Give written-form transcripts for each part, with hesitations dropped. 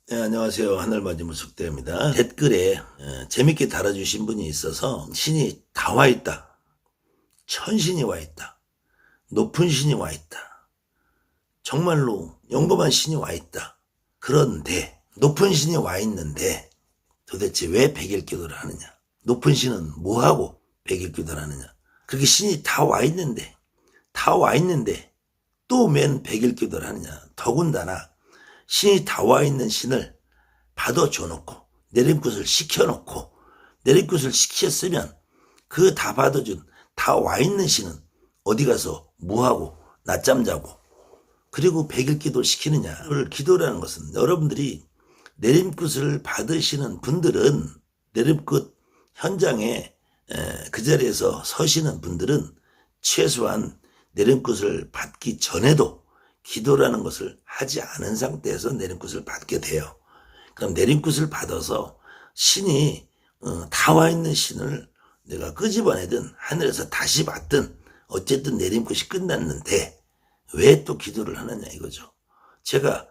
네, 안녕하세요. 하늘맞이 무속대입니다. 댓글에 재밌게 달아주신 분이 있어서 신이 다 와 있다. 천신이 와 있다. 높은 신이 와 있다. 정말로 영범한 신이 와 있다. 그런데 높은 신이 와 있는데 도대체 왜 백일기도를 하느냐? 높은 신은 뭐하고 백일기도를 하느냐? 그렇게 신이 다 와 있는데 또 맨 백일기도를 하느냐? 더군다나 신이 다 와 있는 신을 받아줘놓고 내림굿을 시켜놓고 내림굿을 시켰으면 그 다 받아준 다 와 있는 신은 어디 가서 뭐하고 낮잠 자고 그리고 백일기도를 시키느냐. 기도라는 것은 여러분들이 내림굿을 받으시는 분들은 내림굿 현장에 그 자리에서 서시는 분들은 최소한 내림굿을 받기 전에도 기도라는 것을 하지 않은 상태에서 내림굿을 받게 돼요. 그럼 내림굿을 받아서 신이 다 와 있는 신을 내가 끄집어내든 하늘에서 다시 받든 어쨌든 내림굿이 끝났는데 왜 또 기도를 하느냐 이거죠. 제가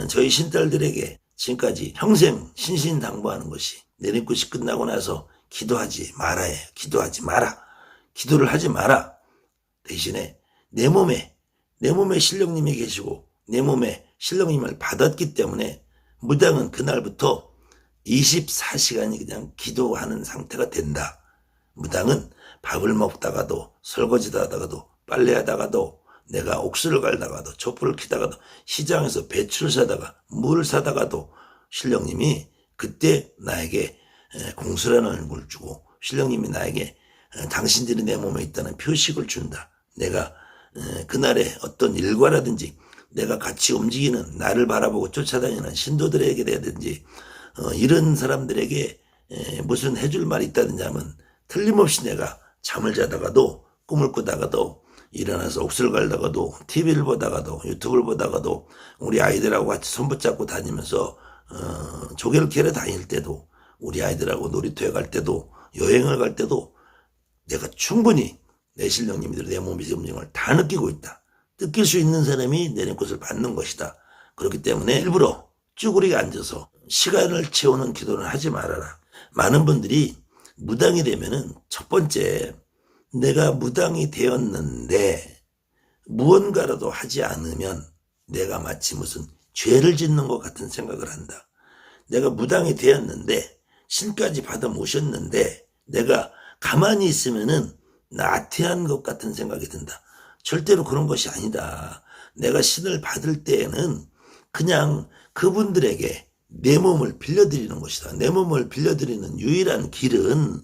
저희 신딸들에게 지금까지 평생 신신당부하는 것이 내림굿이 끝나고 나서 기도하지 말아요. 기도하지 마라. 기도를 하지 마라. 대신에 내 몸에 신령님이 계시고 내 몸에 신령님을 받았기 때문에 무당은 그날부터 24시간이 그냥 기도하는 상태가 된다. 무당은 밥을 먹다가도 설거지도 하다가도 빨래하다가도 내가 옥수를 갈다가도 촛불을 켜다가도 시장에서 배추를 사다가 물을 사다가도 신령님이 그때 나에게 공수라는 걸 주고 신령님이 나에게 당신들이 내 몸에 있다는 표식을 준다. 내가 그날의 어떤 일과라든지 내가 같이 움직이는 나를 바라보고 쫓아다니는 신도들에게라든지 이런 사람들에게 무슨 해줄 말이 있다든지 하면 틀림없이 내가 잠을 자다가도 꿈을 꾸다가도 일어나서 옥수를 갈다가도 TV를 보다가도 유튜브를 보다가도 우리 아이들하고 같이 손 붙잡고 다니면서 조개를 캐러 다닐 때도 우리 아이들하고 놀이터에 갈 때도 여행을 갈 때도 내가 충분히 내 신령님들이 내 몸의 움직임을 다 느끼고 있다. 느낄 수 있는 사람이 내림굿을 받는 것이다. 그렇기 때문에 일부러 쭈그리게 앉아서 시간을 채우는 기도는 하지 말아라. 많은 분들이 무당이 되면은 첫 번째 내가 무당이 되었는데 무언가라도 하지 않으면 내가 마치 무슨 죄를 짓는 것 같은 생각을 한다. 내가 무당이 되었는데 신까지 받아 모셨는데 내가 가만히 있으면은 나태한 것 같은 생각이 든다. 절대로 그런 것이 아니다. 내가 신을 받을 때에는 그냥 그분들에게 내 몸을 빌려드리는 것이다. 내 몸을 빌려드리는 유일한 길은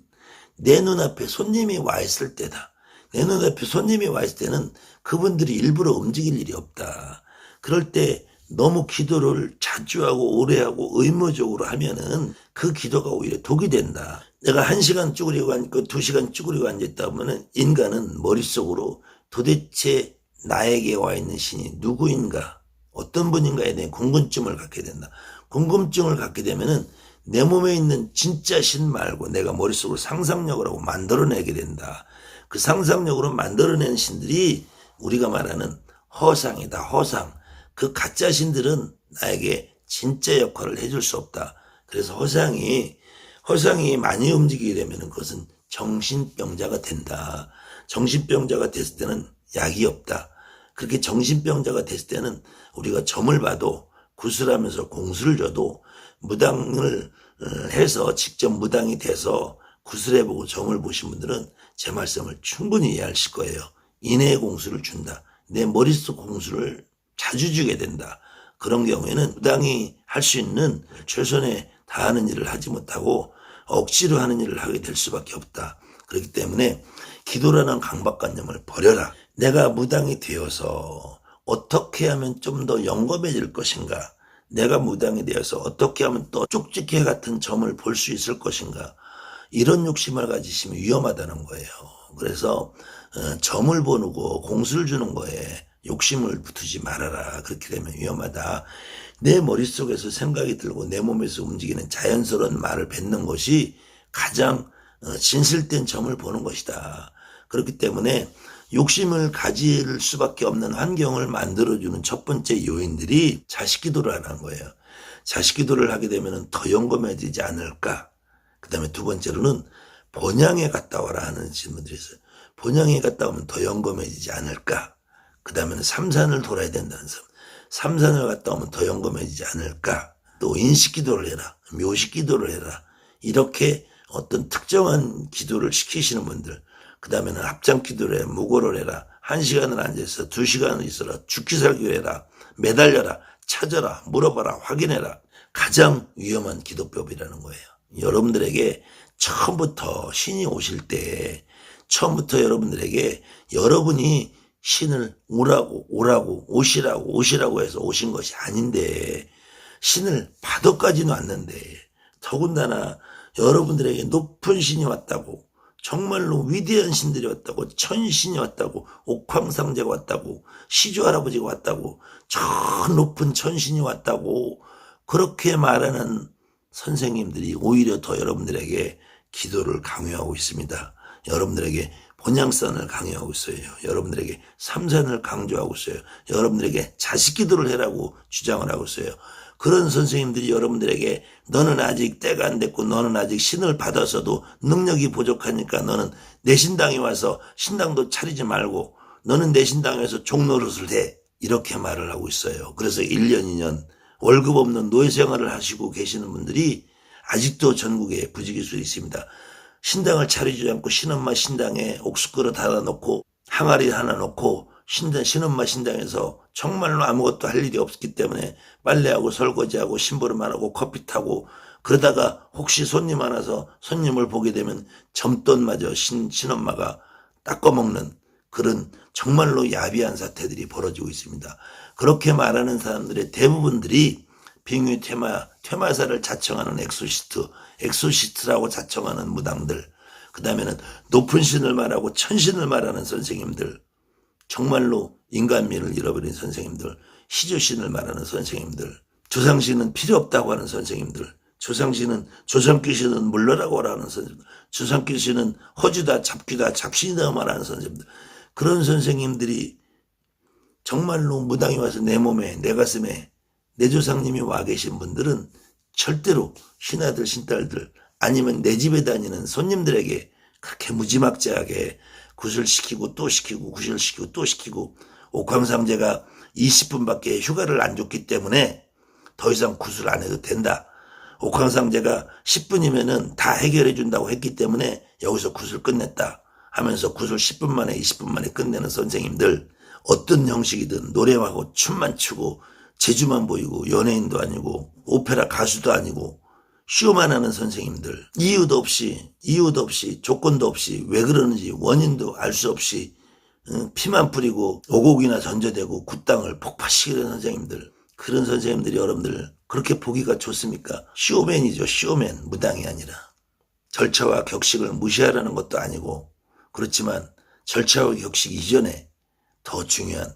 내 눈앞에 손님이 와 있을 때다. 내 눈앞에 손님이 와 있을 때는 그분들이 일부러 움직일 일이 없다. 그럴 때 너무 기도를 자주 하고 오래 하고 의무적으로 하면은 그 기도가 오히려 독이 된다. 내가 1시간 쭈그리고 앉고 2시간 쭈그리고 앉았다 보면은 인간은 머릿속으로 도대체 나에게 와 있는 신이 누구인가 어떤 분인가에 대한 궁금증을 갖게 된다. 궁금증을 갖게 되면은 내 몸에 있는 진짜 신 말고 내가 머릿속으로 상상력을 하고 만들어내게 된다. 그 상상력으로 만들어낸 신들이 우리가 말하는 허상이다. 허상. 그 가짜 신들은 나에게 진짜 역할을 해줄 수 없다. 그래서 허상이 많이 움직이게 되면 그것은 정신병자가 된다. 정신병자가 됐을 때는 약이 없다. 그렇게 정신병자가 됐을 때는 우리가 점을 봐도 구슬하면서 공수를 줘도 무당을 해서 직접 무당이 돼서 구슬해보고 점을 보신 분들은 제 말씀을 충분히 이해하실 거예요. 인해의 공수를 준다. 내 머릿속 공수를 자주 주게 된다. 그런 경우에는 무당이 할 수 있는 최선에 다하는 일을 하지 못하고 억지로 하는 일을 하게 될 수밖에 없다. 그렇기 때문에 기도라는 강박관념을 버려라. 내가 무당이 되어서 어떻게 하면 좀 더 영검해질 것인가? 내가 무당이 되어서 어떻게 하면 또 쪽집게 같은 점을 볼 수 있을 것인가? 이런 욕심을 가지시면 위험하다는 거예요. 그래서 점을 보고 공수를 주는 거에 욕심을 두지 말아라. 그렇게 되면 위험하다. 내 머릿속에서 생각이 들고 내 몸에서 움직이는 자연스러운 말을 뱉는 것이 가장 진실된 점을 보는 것이다. 그렇기 때문에 욕심을 가질 수밖에 없는 환경을 만들어주는 첫 번째 요인들이 자식 기도를 하는 거예요. 자식 기도를 하게 되면 더 영검해지지 않을까. 그 다음에 두 번째로는 본향에 갔다 와라 하는 질문들이 있어요. 본향에 갔다 오면 더 영검해지지 않을까. 그 다음에는 삼산을 돌아야 된다는 점. 삼산을 갔다 오면 더 영검해지지 않을까. 또 인식 기도를 해라. 묘식 기도를 해라. 이렇게 어떤 특정한 기도를 시키시는 분들. 그 다음에는 합장 기도를 해. 무고를 해라. 1시간을 앉아서 2시간을 있어라. 죽기 살기를 해라. 매달려라. 찾아라. 물어봐라. 확인해라. 가장 위험한 기도법이라는 거예요. 여러분들에게 처음부터 신이 오실 때 처음부터 여러분들에게 여러분이 신을 오시라고 해서 오신 것이 아닌데 신을 받아까지는 왔는데 더군다나 여러분들에게 높은 신이 왔다고 정말로 위대한 신들이 왔다고 천신이 왔다고 옥황상제가 왔다고 시주할아버지가 왔다고 저 높은 천신이 왔다고 그렇게 말하는 선생님들이 오히려 더 여러분들에게 기도를 강요하고 있습니다. 여러분들에게 본향선을 강요하고 있어요. 여러분들에게 삼산을 강조하고 있어요. 여러분들에게 자식 기도를 해라고 주장을 하고 있어요. 그런 선생님들이 여러분들에게 너는 아직 때가 안 됐고 너는 아직 신을 받아서도 능력이 부족하니까 너는 내 신당에 와서 신당도 차리지 말고 너는 내 신당에 와서 종노릇을 해. 이렇게 말을 하고 있어요. 그래서 1년 2년 월급 없는 노예 생활을 하시고 계시는 분들이 아직도 전국에 부지기수에 있습니다. 신당을 차리지 않고 신엄마 신당에 옥수그릇 하나 놓고 항아리 하나 놓고 신엄마 신당에서 정말로 아무것도 할 일이 없기 때문에 빨래하고 설거지하고 심부름만 하고 커피 타고 그러다가 혹시 손님 하나서 손님을 보게 되면 점돈마저 신엄마가 닦아먹는 그런 정말로 야비한 사태들이 벌어지고 있습니다. 그렇게 말하는 사람들의 대부분들이 빙의 퇴마사를 자청하는 엑소시스트라고 자청하는 무당들, 그 다음에는 높은 신을 말하고 천신을 말하는 선생님들, 정말로 인간미를 잃어버린 선생님들, 시조신을 말하는 선생님들, 조상신은 필요 없다고 하는 선생님들, 조상귀신은 물러라고 하는 선생님들, 조상귀신은 허주다 잡귀다 잡신이다 말하는 선생님들, 그런 선생님들이 정말로 무당이 와서 내 몸에 내 가슴에 내 조상님이 와 계신 분들은 절대로 신아들 신딸들 아니면 내 집에 다니는 손님들에게 그렇게 무지막지하게 구슬시키고 또 시키고 구슬시키고 또 시키고 옥황상제가 20분밖에 휴가를 안 줬기 때문에 더 이상 구슬 안 해도 된다. 옥황상제가 10분이면은 다 해결해 준다고 했기 때문에 여기서 구슬 끝냈다 하면서 구슬 10분 만에 20분 만에 끝내는 선생님들, 어떤 형식이든 노래하고 춤만 추고 재주만 보이고 연예인도 아니고 오페라 가수도 아니고 쇼만 하는 선생님들, 이유도 없이 조건도 없이 왜 그러는지 원인도 알 수 없이 피만 뿌리고 오곡이나 던져대고 굿땅을 폭파시키는 선생님들, 그런 선생님들이 여러분들 그렇게 보기가 좋습니까? 쇼맨이죠. 쇼맨. 무당이 아니라. 절차와 격식을 무시하라는 것도 아니고, 그렇지만 절차와 격식 이전에 더 중요한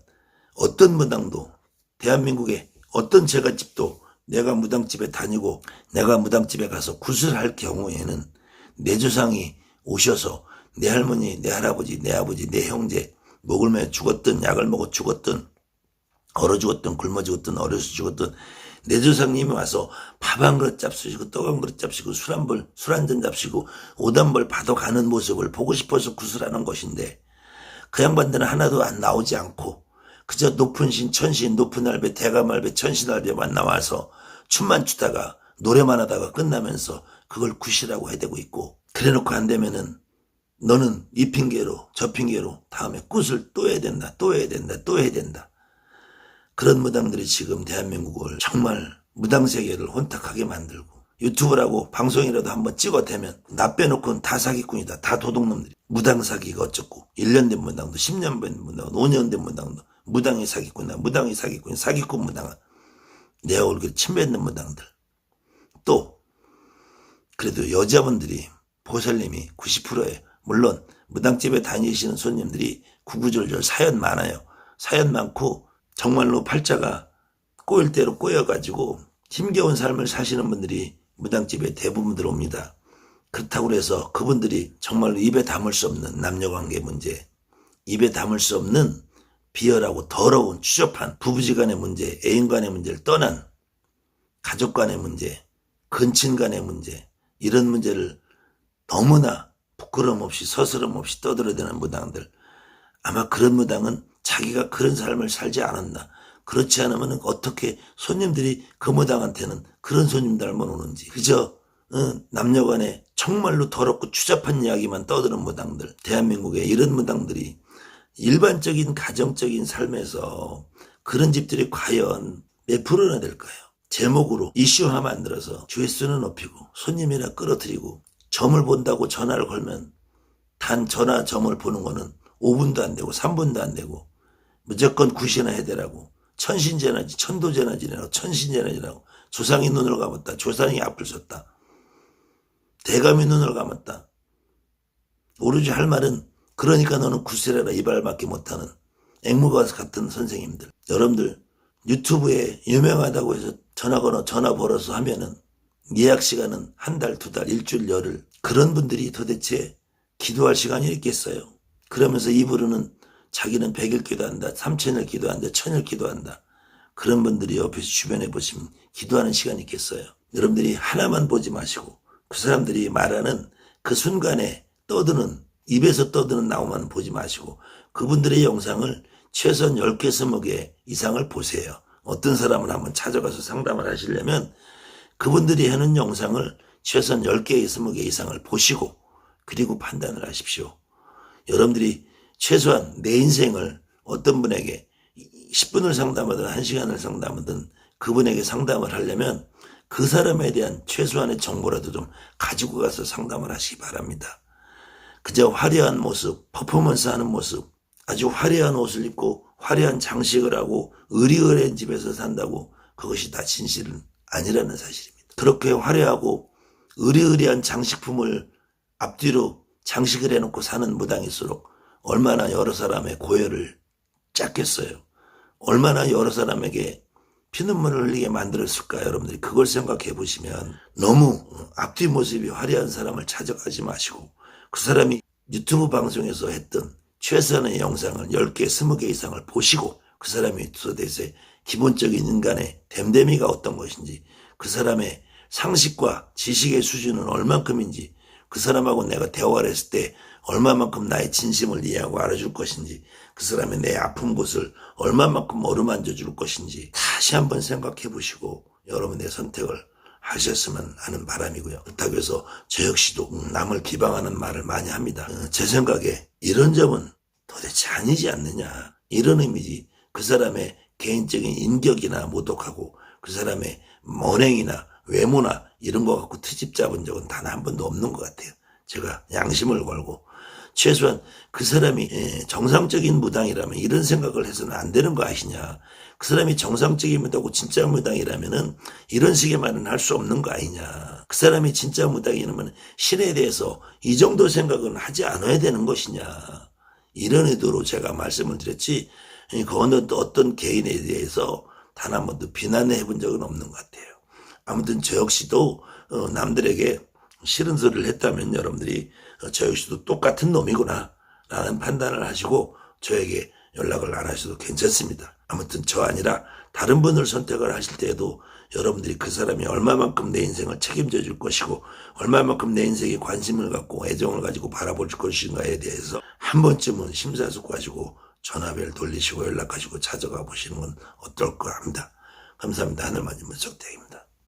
어떤 무당도, 대한민국의 어떤 제갓집도 내가 무당집에 다니고 내가 무당집에 가서 구슬할 경우에는 내 조상이 오셔서 내 할머니, 내 할아버지, 내 아버지, 내 형제 목을 매 죽었든 약을 먹어 죽었든 얼어 죽었든 굶어 죽었든 어려서 죽었든 내 조상님이 와서 밥 한 그릇 잡수시고 떡 한 그릇 잡수시고 술 한 잔 잡수시고 오단벌 받아가는 모습을 보고 싶어서 구슬하는 것인데 그 양반들은 하나도 안 나오지 않고 그저 높은 신, 천신, 높은 할배, 대감할배, 천신할배만 나와서 춤만 추다가 노래만 하다가 끝나면서 그걸 굿이라고 해대고 있고, 그래놓고 안 되면은 너는 이 핑계로 저 핑계로 다음에 굿을 또 해야 된다, 또 해야 된다, 또 해야 된다. 그런 무당들이 지금 대한민국을 정말 무당 세계를 혼탁하게 만들고, 유튜브라고 방송이라도 한번 찍어대면 나 빼놓고는 다 사기꾼이다, 다 도둑놈들이. 무당 사기가 어쩌고 1년 된 무당도 10년 된 무당도 5년 된 무당도 무당이 사기꾼이다, 무당이 사기꾼, 사기꾼 무당은 내 얼굴에 침 뱉는 무당들. 또 그래도 여자분들이 보살님이 90%예요. 물론 무당집에 다니시는 손님들이 구구절절 사연 많아요. 사연 많고 정말로 팔자가 꼬일 대로 꼬여가지고 힘겨운 삶을 사시는 분들이 무당집에 대부분 들어옵니다. 그렇다고 해서 그분들이 정말로 입에 담을 수 없는 남녀관계 문제, 입에 담을 수 없는 비열하고 더러운 추접한 부부지간의 문제, 애인간의 문제를 떠난 가족 간의 문제, 근친 간의 문제, 이런 문제를 너무나 부끄러움 없이 서스럼 없이 떠들어대는 무당들, 아마 그런 무당은 자기가 그런 삶을 살지 않았나. 그렇지 않으면 어떻게 손님들이 그 무당한테는 그런 손님들만 오는지. 그저 남녀간에 정말로 더럽고 추잡한 이야기만 떠드는 무당들, 대한민국에 이런 무당들이 일반적인 가정적인 삶에서 그런 집들이 과연 몇 프로나 될까요? 제목으로 이슈화 만들어서 조회수는 높이고 손님이나 끌어들이고, 점을 본다고 전화를 걸면 단 전화 점을 보는 거는 5분도 안 되고 3분도 안 되고 무조건 굿이나 해대라고, 천신제나지 천도제나지라고, 천신제나지라고, 조상이 눈을 감았다, 조상이 앞을 섰다, 대감이 눈을 감았다. 오로지 할 말은 그러니까 너는 굿이라라 이발밖에 못하는 앵무가 같은 선생님들. 여러분들 유튜브에 유명하다고 해서 전화 걸어서 하면은 예약 시간은 한 달, 두 달, 일주일, 열흘. 그런 분들이 도대체 기도할 시간이 있겠어요? 그러면서 입으로는 자기는 100일 기도한다, 3000일 기도한다, 1000일 기도한다. 그런 분들이 옆에서 주변에 보시면 기도하는 시간이 있겠어요? 여러분들이 하나만 보지 마시고 그 사람들이 말하는 그 순간에 떠드는, 입에서 떠드는 나오만 보지 마시고 그분들의 영상을 최소한 10개, 20개 이상을 보세요. 어떤 사람을 한번 찾아가서 상담을 하시려면 그분들이 하는 영상을 최소한 10개, 20개 이상을 보시고 그리고 판단을 하십시오. 여러분들이 최소한 내 인생을 어떤 분에게 10분을 상담하든 1시간을 상담하든 그분에게 상담을 하려면 그 사람에 대한 최소한의 정보라도 좀 가지고 가서 상담을 하시기 바랍니다. 그저 화려한 모습, 퍼포먼스 하는 모습, 아주 화려한 옷을 입고 화려한 장식을 하고 의리의리한 집에서 산다고 그것이 다 진실은 아니라는 사실입니다. 그렇게 화려하고 의리의리한 장식품을 앞뒤로 장식을 해놓고 사는 무당일수록 얼마나 여러 사람의 고열을 짰겠어요. 얼마나 여러 사람에게 피눈물을 흘리게 만들었을까. 여러분들이 그걸 생각해 보시면 너무 앞뒤 모습이 화려한 사람을 찾아가지 마시고 그 사람이 유튜브 방송에서 했던 최소한의 영상을 10개, 20개 이상을 보시고 그 사람이 도대체 기본적인 인간의 됨됨이가 어떤 것인지, 그 사람의 상식과 지식의 수준은 얼만큼인지, 그 사람하고 내가 대화를 했을 때 얼마만큼 나의 진심을 이해하고 알아줄 것인지, 그 사람의 내 아픈 곳을 얼마만큼 어루만져 줄 것인지 다시 한번 생각해 보시고 여러분의 선택을 하셨으면 하는 바람이고요. 그렇다고 해서 저 역시도 남을 비방하는 말을 많이 합니다. 제 생각에 이런 점은 도대체 아니지 않느냐, 이런 의미지. 그 사람의 개인적인 인격이나 모독하고 그 사람의 언행이나 외모나 이런 거 갖고 트집 잡은 적은 단 한 번도 없는 것 같아요. 제가 양심을 걸고 최소한 그 사람이 정상적인 무당이라면 이런 생각을 해서는 안 되는 거 아시냐. 그 사람이 정상적인 무당이고 진짜 무당이라면은 이런 식의 말은 할 수 없는 거 아니냐. 그 사람이 진짜 무당이라면 신에 대해서 이 정도 생각은 하지 않아야 되는 것이냐. 이런 의도로 제가 말씀을 드렸지, 그 어떤 개인에 대해서 단 한 번도 비난해 본 적은 없는 것 같아요. 아무튼 저 역시도 남들에게 싫은 소리를 했다면 여러분들이 저 역시도 똑같은 놈이구나 라는 판단을 하시고 저에게 연락을 안 하셔도 괜찮습니다. 아무튼 저 아니라 다른 분을 선택을 하실 때에도 여러분들이 그 사람이 얼마만큼 내 인생을 책임져 줄 것이고 얼마만큼 내 인생에 관심을 갖고 애정을 가지고 바라볼 것인가에 대해서 한 번쯤은 심사숙고하시고 전화벨 돌리시고 연락하시고 찾아가 보시는 건 어떨까 합니다. 감사합니다. 하늘마님 문석대입니다.